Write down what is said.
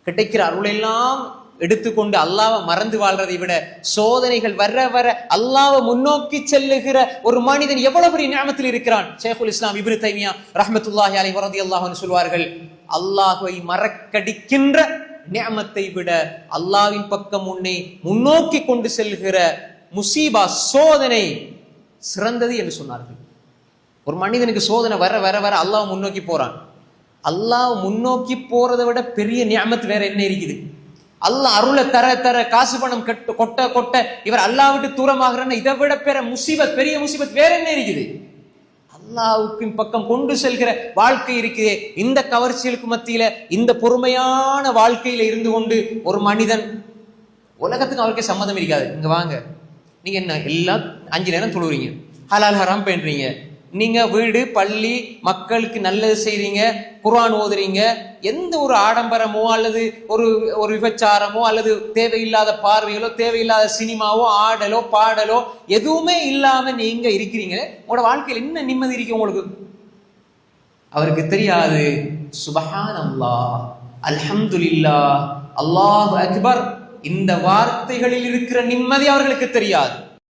கிடைக்கிற அருளெல்லாம் எடுத்துக்கொண்டு அல்லாஹ்வை மறந்து வாழ்றதை விட சோதனைகள் வர வர அல்லாஹ்வை முன்னோக்கி செல்லுகிற ஒரு மனிதன் எவ்வளவு பெரிய நியமத்தில் இருக்கிறான். ஷேகுல் இஸ்லாம் இப்னு தைமியா ரஹ்மத்துல்லாஹி அலைஹி ரலியல்லாஹு அன்ஹு சொல்வார்கள், அல்லாஹ்வை மறக்கடிக்கின்ற நியமத்தை விட அல்லாஹ்வின் பக்கம் உன்னை முன்னோக்கி கொண்டு செல்கிற முசீபா சோதனை சிறந்தது என்று சொன்னார்கள். ஒரு மனிதனுக்கு சோதனை வர வர வர அல்லாஹ் முன்னோக்கி போறான். அல்லாஹ் முன்னோக்கி போறதை விட பெரிய நியமத் வேற என்ன இருக்குது? அல்லாஹ் அருளை தர தர காசு பணம் கொட்ட கொட்ட இவர் அல்லாஹ் விட்டு தூரமாகிறன்னு இதை விட பெரிய முசீபத் வேற என்ன இருக்குது? அல்லாஹ்வுக்கு பக்கம் கொண்டு செல்கிற வாழ்க்கை இருக்குது. இந்த கவர்ச்சிகளுக்கு மத்தியில இந்த பொறுமையான வாழ்க்கையில இருந்து கொண்டு ஒரு மனிதன் உலகத்துக்கு அவருக்கே சம்மதம் இருக்காது. இங்க வாங்க, நீங்க என்ன எல்லாம் 5 நேரம் தொழுறீங்க, ஹலால் ஹராம் பண்றீங்க, நீங்க வீடு பள்ளி மக்களுக்கு நல்லது செய்றீங்க, குர்ஆன் ஓதுறீங்க, எந்த ஒரு ஆடம்பரமோ அல்லது ஒரு விபச்சாரமோ அல்லது தேவையில்லாத பார்வைகளோ தேவையில்லாத சினிமாவோ ஆடலோ பாடலோ எதுவுமே இல்லாம நீங்க இருக்கிறீங்க. உங்களோட வாழ்க்கையில் என்ன நிம்மதி இருக்கு உங்களுக்கு? அவருக்கு தெரியாது. சுப்ஹானல்லாஹ், அல்ஹம்துலில்லாஹ், அல்லாஹு அக்பர், இந்த வார்த்தைகளில் இருக்கிற நிம்மதி அவர்களுக்கு தெரியாது.